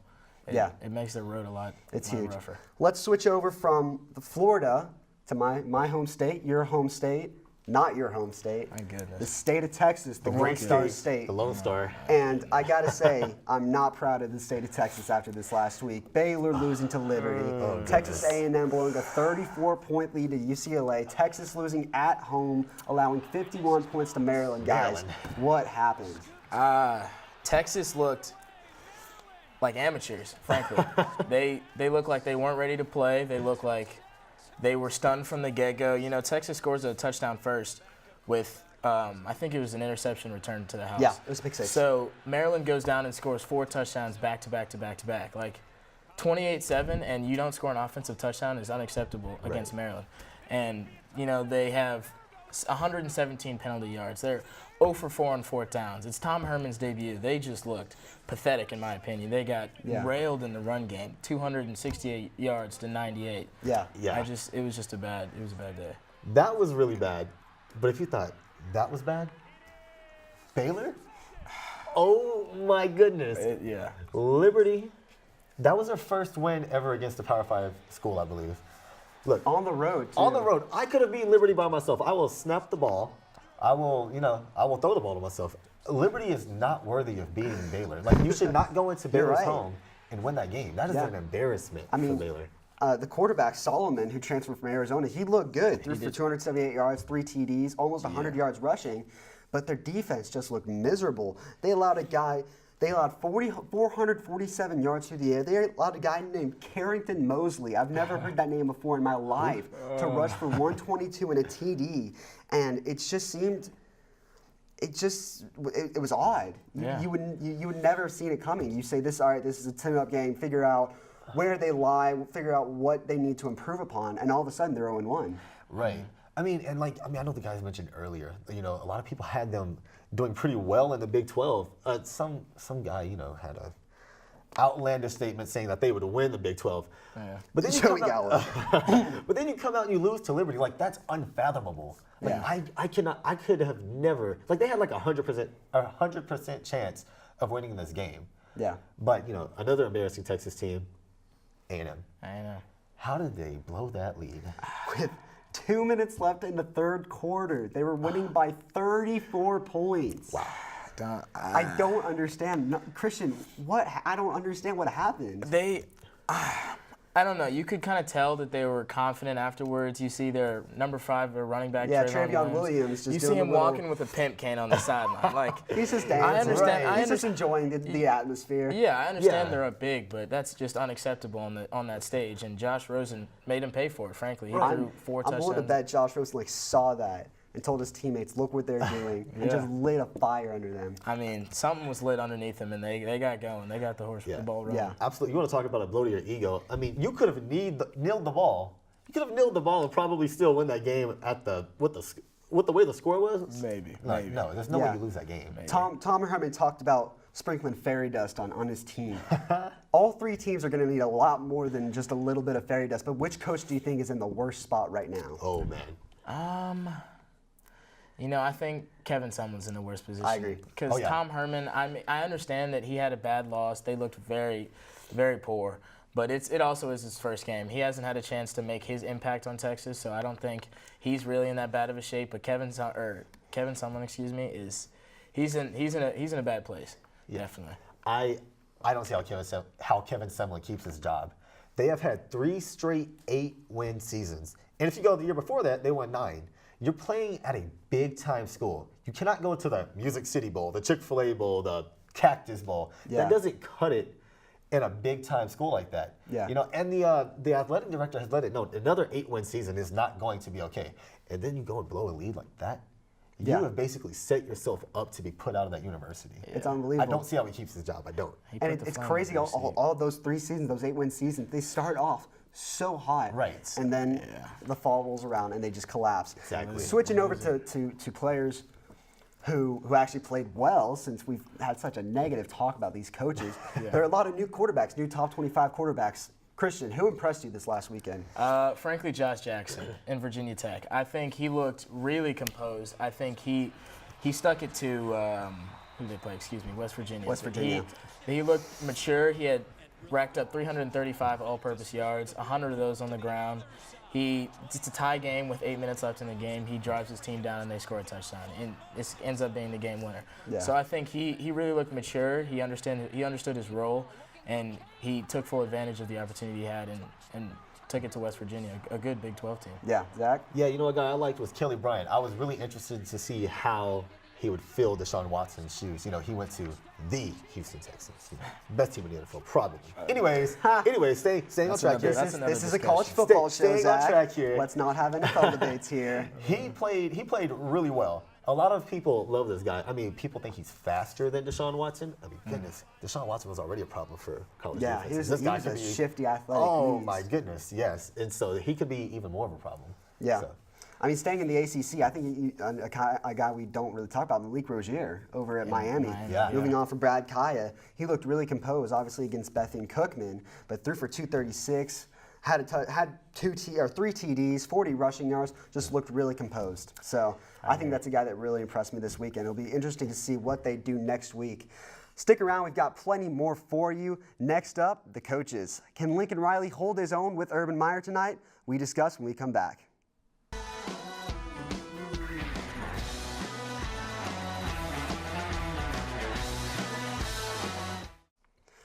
it makes their road a lot rougher. Let's switch over from Florida to my home state, your home state. Not your home state. My goodness. The state of Texas, the Lone Star State. The Lone Star. And I got to say, I'm not proud of the state of Texas after this last week. Baylor losing to Liberty. Texas A&M blowing a 34-point lead to UCLA. Texas losing at home, allowing 51 points to Maryland. Guys, what happened? Texas looked like amateurs, frankly. They looked like they weren't ready to play. They looked like they were stunned from the get-go. Texas scores a touchdown first with, I think it was an interception return to the house. Yeah, it was a pick six. So Maryland goes down and scores 4 touchdowns back-to-back. Like 28-7, and you don't score an offensive touchdown is unacceptable against Maryland. And, they have 117 penalty yards. They're 0 for 4 on 4th downs. It's Tom Herman's debut. They just looked pathetic, in my opinion. They got railed in the run game, 268 yards to 98. Yeah. It was just a bad day. That was really bad. But if you thought that was bad, Baylor? Oh my goodness. Liberty. That was their first win ever against a Power 5 school, I believe. Look, on the road, too. On the road. I could have beat Liberty by myself. I will snap the ball. I will throw the ball to myself. Liberty is not worthy of beating Baylor. Like, you should not go into Baylor's home and win that game. That is an embarrassment for Baylor. The quarterback, Solomon, who transferred from Arizona, he looked good. Threw for 278 yards, 3 TDs, almost 100 yards rushing. But their defense just looked miserable. They allowed 447 yards through the air. They allowed a guy named Carrington Mosley, I've never heard that name before in my life, to rush for 122 and a TD. And it just seemed it was odd. You would never have seen it coming. You say this, all right, this is a tune-up game. Figure out where they lie. Figure out what they need to improve upon, and all of a sudden they're 0-1. Right. I know the guys mentioned earlier. You know, a lot of people had them doing pretty well in the Big 12. Some guy, you know, had a outlandish statement saying that they would win the Big 12. Yeah. But then but then you come out and you lose to Liberty. Like, that's unfathomable. Like, yeah. I could have never. Like, they had like 100% chance of winning this game. Yeah. But you know, another embarrassing Texas team, A&M. I know. How did they blow that lead? With 2 minutes left in the third quarter, they were winning by 34 points. Wow. I don't understand. No, Christian, I don't understand what happened. I don't know. You could kind of tell that they were confident afterwards. You see their number 5 running back, Travion Williams. You see him walking with a pimp can on the sideline. Like, he's just dancing. I understand. Right. He's just enjoying the atmosphere. Yeah, I understand they're up big, but that's just unacceptable on that stage. And Josh Rosen made him pay for it. Frankly, he threw 4 touchdowns. I'm willing to bet Josh Rosen saw that and told his teammates, look what they're doing, and just lit a fire under them. I mean, something was lit underneath them, and they got going. They got the ball running. Yeah, absolutely. You want to talk about a blow to your ego? I mean, you could have nilled the ball. You could have nilled the ball and probably still win that game at the way the score was. Maybe. No, there's no way you lose that game. Maybe. Tom Herman talked about sprinkling fairy dust on his team. All 3 teams are going to need a lot more than just a little bit of fairy dust. But which coach do you think is in the worst spot right now? Oh man. You know, I think Kevin Sumlin's in the worst position. I agree. Because Tom Herman, I understand that he had a bad loss. They looked very, very poor. But it also is his first game. He hasn't had a chance to make his impact on Texas, so I don't think he's really in that bad of a shape. But Kevin Sumlin, he's in a bad place. Yeah. Definitely. I don't see how Kevin Sumlin keeps his job. They have had 3 straight 8-win seasons, and if you go the year before that, they won 9. You're playing at a big-time school. You cannot go to the Music City Bowl, the Chick-fil-A Bowl, the Cactus Bowl. Yeah. That doesn't cut it in a big-time school like that. Yeah. You know, and the athletic director has let it know another 8-win season is not going to be okay. And then you go and blow a lead like that. You have basically set yourself up to be put out of that university. It's unbelievable. I don't see how he keeps his job. I don't. And it's crazy. All those 3 seasons, those 8-win seasons, they start off so hot. Right. And then the fall rolls around and they just collapse. Exactly. Switching over to players who actually played well, since we've had such a negative talk about these coaches. There are a lot of new quarterbacks, new top 25 quarterbacks. Christian, who impressed you this last weekend? Frankly, Josh Jackson in Virginia Tech. I think he looked really composed. I think he stuck it to, who did they play? Excuse me, West Virginia. West Virginia. He looked mature. He had racked up 335 all-purpose yards, 100 of those on the ground. It's a tie game with 8 minutes left in the game. He drives his team down and they score a touchdown, and it ends up being the game winner. Yeah. So I think he really looked mature. He understood his role, and he took full advantage of the opportunity he had and took it to West Virginia, a good Big 12 team. Yeah, Zach? Yeah, you know, a guy I liked was Kelly Bryant. I was really interested to see how he would fill Deshaun Watson's shoes. You know, he went to the Houston Texans, best team in the NFL, probably. Anyways, staying on track here. This is a college football show, Staying Zach. on track here. Let's not have NFL debates here. He played really well. A lot of people love this guy. I mean, people think he's faster than Deshaun Watson. I mean, goodness, Deshaun Watson was already a problem for college defenses. He was a shifty athletic. Oh my goodness, yes. And so he could be even more of a problem. Yeah. So. I mean, staying in the ACC, I think a guy we don't really talk about, Malik Rozier, over at Miami. Moving on from Brad Kaya, he looked really composed, obviously against Bethune Cookman, but threw for 236, had 3 TDs, 40 rushing yards, just looked really composed. So I think that's a guy that really impressed me this weekend. It'll be interesting to see what they do next week. Stick around, we've got plenty more for you. Next up, the coaches. Can Lincoln Riley hold his own with Urban Meyer tonight? We discuss when we come back.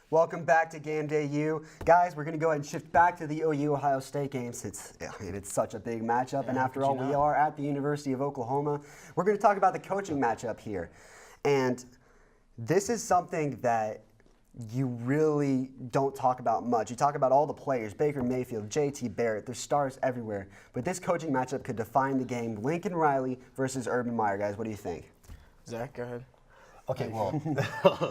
Welcome back to Game Day U. Guys, we're going to go ahead and shift back to the OU-Ohio State game since it's such a big matchup. And after all, we are at the University of Oklahoma. We're going to talk about the coaching matchup here. And this is something that you really don't talk about much. You talk about all the players, Baker Mayfield, J.T. Barrett, there's stars everywhere. But this coaching matchup could define the game. Lincoln Riley versus Urban Meyer, guys. What do you think? Zach, go ahead. Okay, well,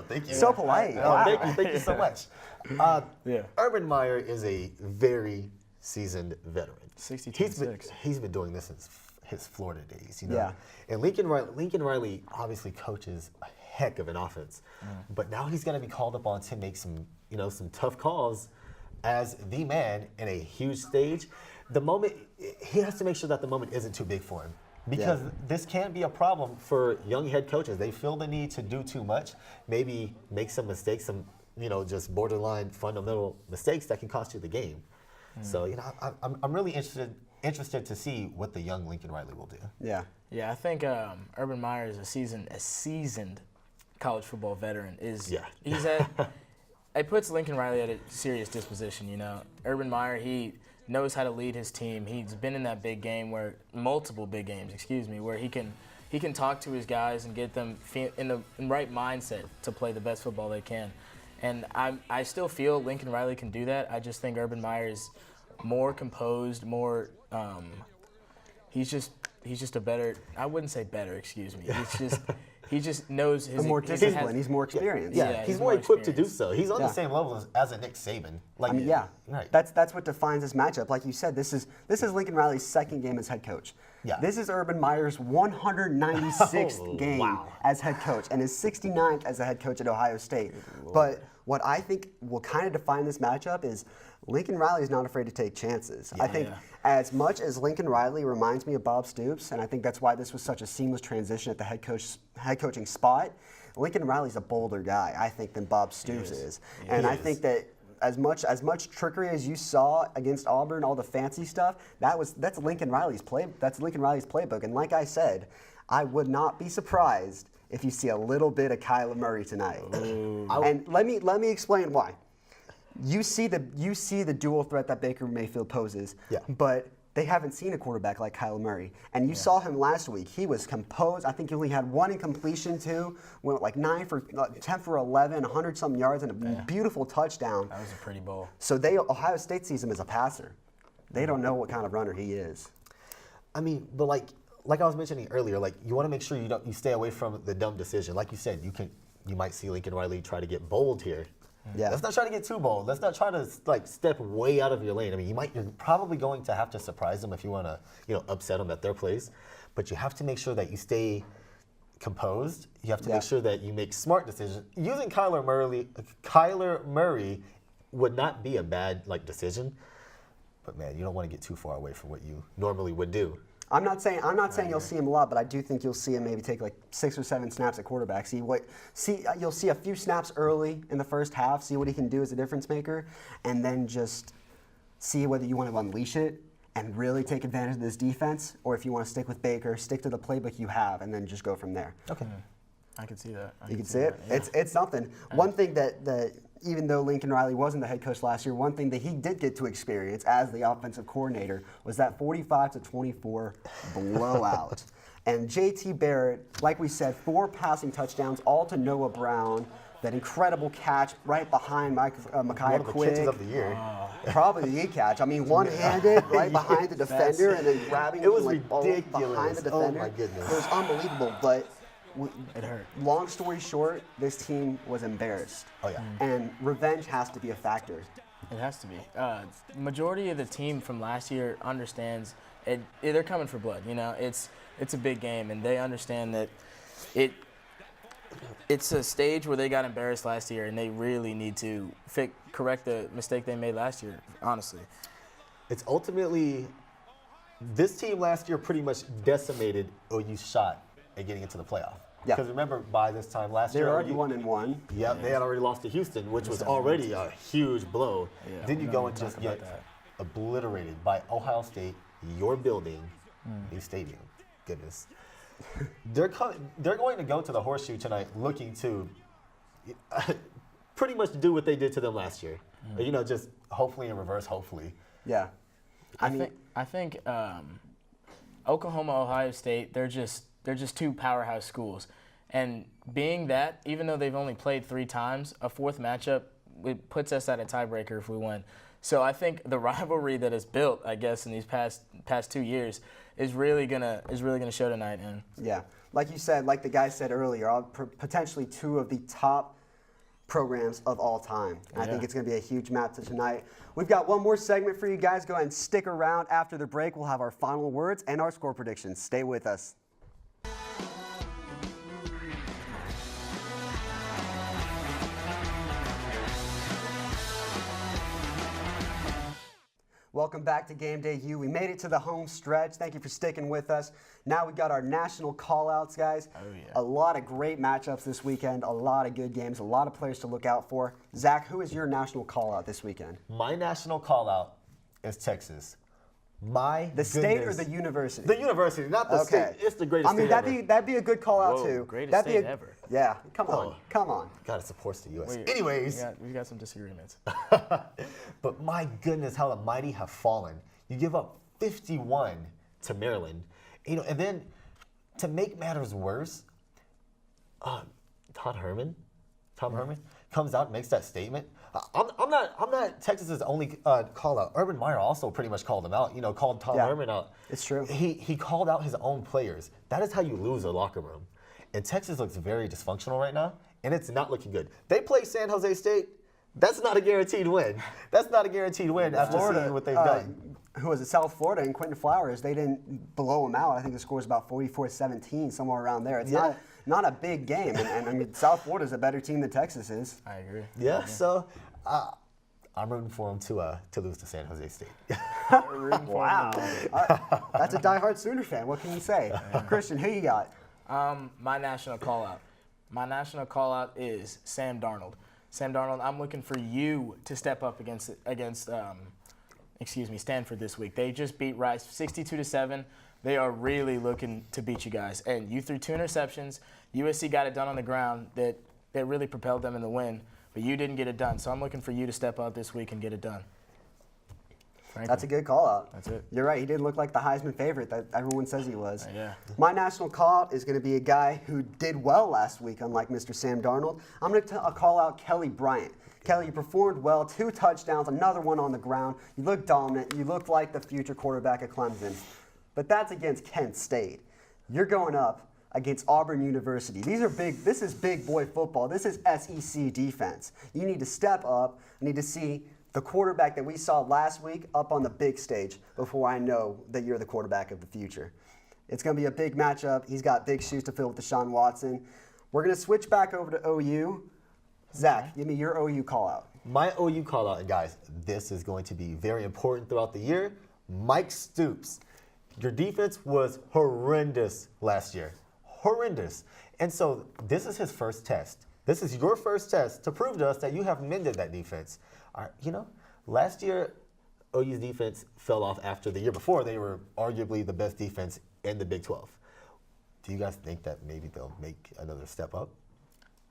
thank you. So polite. Wow. Thank you so much. Urban Meyer is a very seasoned veteran. 62-6. He's been doing this since his Florida days, you know. Yeah. And Lincoln Riley obviously coaches a heck of an offense, but now he's going to be called upon to make some tough calls as the man in a huge stage. The moment, he has to make sure that the moment isn't too big for him, because this can be a problem for young head coaches. They feel the need to do too much, maybe make some mistakes, some just borderline fundamental mistakes that can cost you the game. So I'm really interested to see what the young Lincoln Riley will do. Yeah. Yeah, I think Urban Meyer is a seasoned college football veteran. It puts Lincoln Riley at a serious disposition. Urban Meyer, he knows how to lead his team. He's been in that big game multiple big games, where he can talk to his guys and get them in the right mindset to play the best football they can. And I still feel Lincoln Riley can do that. I just think Urban Meyer is more composed, more. He's just a better. I wouldn't say better. Excuse me. He just knows his. More disciplined. He's more experienced. Yeah, he's more equipped to do so. He's on the same level as a Nick Saban. Right. That's what defines this matchup. Like you said, this is Lincoln Riley's second game as head coach. Yeah. This is Urban Meyer's 196th game as head coach and his 69th as a head coach at Ohio State. But what I think will kind of define this matchup is Lincoln Riley is not afraid to take chances. I think as much as Lincoln Riley reminds me of Bob Stoops, and I think that's why this was such a seamless transition at the head coaching spot, Lincoln Riley's a bolder guy, I think, than Bob Stoops is. And I think that as much trickery as you saw against Auburn, all the fancy stuff, that's Lincoln Riley's playbook. And like I said, I would not be surprised if you see a little bit of Kyler Murray tonight. And let me explain why. You see the dual threat that Baker Mayfield poses, but they haven't seen a quarterback like Kyler Murray. And you saw him last week. He was composed. I think he only had one incompletion too. Went like 10 for 11, 100-something yards, and a beautiful touchdown. That was a pretty ball. So Ohio State sees him as a passer. They don't know what kind of runner he is. I mean, but like I was mentioning earlier, you want to make sure you stay away from the dumb decision. Like you said, you might see Lincoln Riley try to get bold here. Yeah. Let's not try to get too bold. Let's not try to step way out of your lane. I mean, you're probably going to have to surprise them if you want to, upset them at their place. But you have to make sure that you stay composed. You have to make sure that you make smart decisions. Using Kyler Murray would not be a bad decision. But man, you don't want to get too far away from what you normally would do. I'm not saying you'll see him a lot, but I do think you'll see him maybe take 6 or 7 snaps at quarterback. You'll see a few snaps early in the first half, see what he can do as a difference maker, and then just see whether you want to unleash it and really take advantage of this defense, or if you want to stick with Baker, stick to the playbook you have, and then just go from there. Okay. I can see that. You can see it? Yeah. It's something. One thing that even though Lincoln Riley wasn't the head coach last year, one thing that he did get to experience as the offensive coordinator was that 45-24 blowout. And J.T. Barrett, like we said, 4 passing touchdowns, all to Noah Brown. That incredible catch right behind Micaiah Quick. One of the catches of the year. Probably the catch. I mean, one-handed right behind the defender and then grabbing it was ridiculous. Behind the defender. Oh my goodness. It was unbelievable, but it hurt. Long story short, this team was embarrassed. Oh yeah. And revenge has to be a factor. It has to be. Majority of the team from last year understands it. They're coming for blood. It's a big game, and they understand that it's a stage where they got embarrassed last year, and they really need to correct the mistake they made last year. Honestly, it's ultimately this team last year pretty much decimated OU's shot at getting into the playoff. Yeah. Because remember, by this time last year, they were already 1-1. Yep, they had already lost to Houston, which was already a huge blow. Yeah, then you go and just get obliterated by Ohio State, your building, new stadium. Goodness. They're going to go to the Horseshoe tonight looking to pretty much do what they did to them last year. Just hopefully in reverse, hopefully. Yeah. I think Oklahoma, Ohio State, they're just 2 powerhouse schools. And being that, even though they've only played 3 times, a 4th matchup, it puts us at a tiebreaker if we win. So I think the rivalry that is built, I guess, in these past 2 years is really gonna show tonight. And yeah, like you said, like the guy said earlier, potentially two of the top programs of all time. I think it's going to be a huge match tonight. We've got one more segment for you guys. Go ahead and stick around. After the break, we'll have our final words and our score predictions. Stay with us. Welcome back to Game Day U. We made it to the home stretch. Thank you for sticking with us. Now we got our national call-outs, guys. Oh, yeah. A lot of great matchups this weekend, a lot of good games, a lot of players to look out for. Zach, who is your national call-out this weekend? My national call-out is Texas. The state or the university? The university, not the state. It's the greatest state ever. That'd be a good call-out, too. Greatest state ever. Yeah, come on. God, it supports the U.S. Anyways. We got some disagreements. But my goodness, how the mighty have fallen. You give up 51 to Maryland. You know, and then to make matters worse, Tom Herman comes out and makes that statement. I'm not Texas's only call out. Urban Meyer also pretty much called him out. You know, called Tom Herman out. It's true. He called out his own players. That is how you lose a locker room. And Texas looks very dysfunctional right now, and it's not looking good. They play San Jose State. That's not a guaranteed win. That's not a guaranteed win after seeing what they've done. Who was it? South Florida and Quentin Flowers. They didn't blow them out. I think the score is about 44-17, somewhere around there. It's not a big game. And I mean, South Florida is a better team than Texas is. I agree. Yeah. So I'm rooting for them to lose to San Jose State. Wow. That's a diehard Sooner fan. What can you say? Christian, who you got? My national call-out. My national call-out is Sam Darnold. Sam Darnold, I'm looking for you to step up against Stanford this week. They just beat Rice 62-7. They are really looking to beat you guys. And you threw 2 interceptions. USC got it done on the ground that really propelled them in the win, but you didn't get it done. So I'm looking for you to step up this week and get it done. Frankly. That's a good call-out. That's it. You're right. He didn't look like the Heisman favorite that everyone says he was. Yeah. My national call-out is going to be a guy who did well last week, unlike Mr. Sam Darnold. I'm going to call out Kelly Bryant. Kelly, you performed well, 2 touchdowns, another one on the ground. You look dominant. You look like the future quarterback of Clemson. But that's against Kent State. You're going up against Auburn University. This is big boy football. This is SEC defense. You need to step up. I need to see the quarterback that we saw last week up on the big stage before I know that you're the quarterback of the future. It's going to be a big matchup. He's got big shoes to fill with Deshaun Watson. We're going to switch back over to OU. Zach, give me your OU call-out. My OU call-out, and guys, this is going to be very important throughout the year. Mike Stoops. Your defense was horrendous last year. Horrendous. And so this is his first test. This is your first test to prove to us that you have mended that defense. You know, last year, OU's defense fell off after the year before. They were arguably the best defense in the Big 12. Do you guys think that maybe they'll make another step up?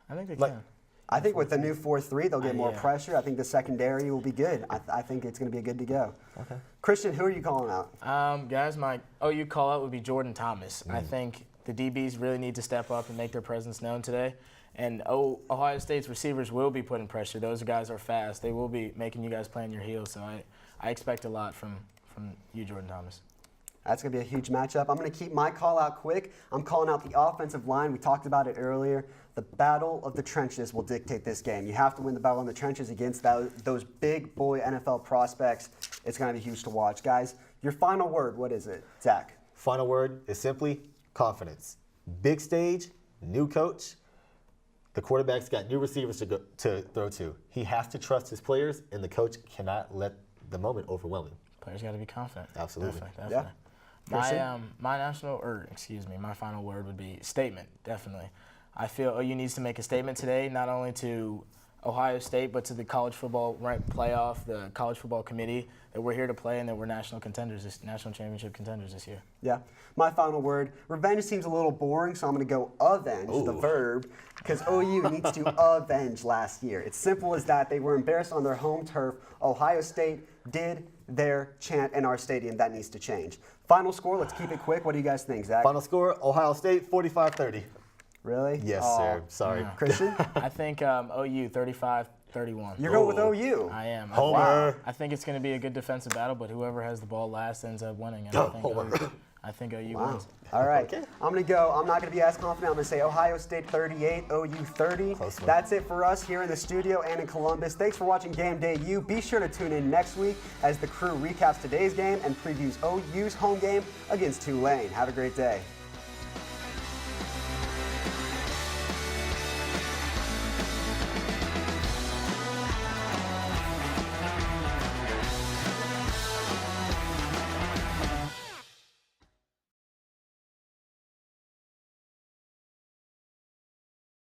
I think they can. I think with the new 4-3, they'll get more pressure. I think the secondary will be good. I think it's going to be good to go. Okay. Christian, who are you calling out? Guys, my OU call-out would be Jordan Thomas. I think the DBs really need to step up and make their presence known today. And Ohio State's receivers will be putting pressure. Those guys are fast. They will be making you guys play on your heels. So I expect a lot from you, Jordan Thomas. That's going to be a huge matchup. I'm going to keep my call out quick. I'm calling out the offensive line. We talked about it earlier. The battle of the trenches will dictate this game. You have to win the battle in the trenches against those big boy NFL prospects. It's going to be huge to watch. Guys, your final word, what is it? Zach. Final word is simply confidence. Big stage, new coach. The quarterback's got new receivers to throw to. He has to trust his players, and the coach cannot let the moment overwhelm him. Players got to be confident. Absolutely. Definitely. Yeah. My final word would be statement, definitely. I feel OU needs to make a statement today, not only to Ohio State, but to the college football playoff, the college football committee, that we're here to play and that we're national championship contenders this year. Yeah. My final word, revenge seems a little boring, so I'm going to go avenge, the verb, because OU needs to avenge last year. It's simple as that. They were embarrassed on their home turf. Ohio State did their chant in our stadium. That needs to change. Final score, let's keep it quick. What do you guys think, Zach? Final score, Ohio State 45-30. Really? Yes, sir. Sorry. Yeah. Christian? I think OU 35-31. You're going with OU? I am. Homer. I think it's going to be a good defensive battle, but whoever has the ball last ends up winning. And I think OU Wow. wins. All right. Okay. I'm going to go. I'm not going to be as confident. I'm going to say Ohio State 38, OU 30. That's it for us here in the studio and in Columbus. Thanks for watching Game Day U. Be sure to tune in next week as the crew recaps today's game and previews OU's home game against Tulane. Have a great day.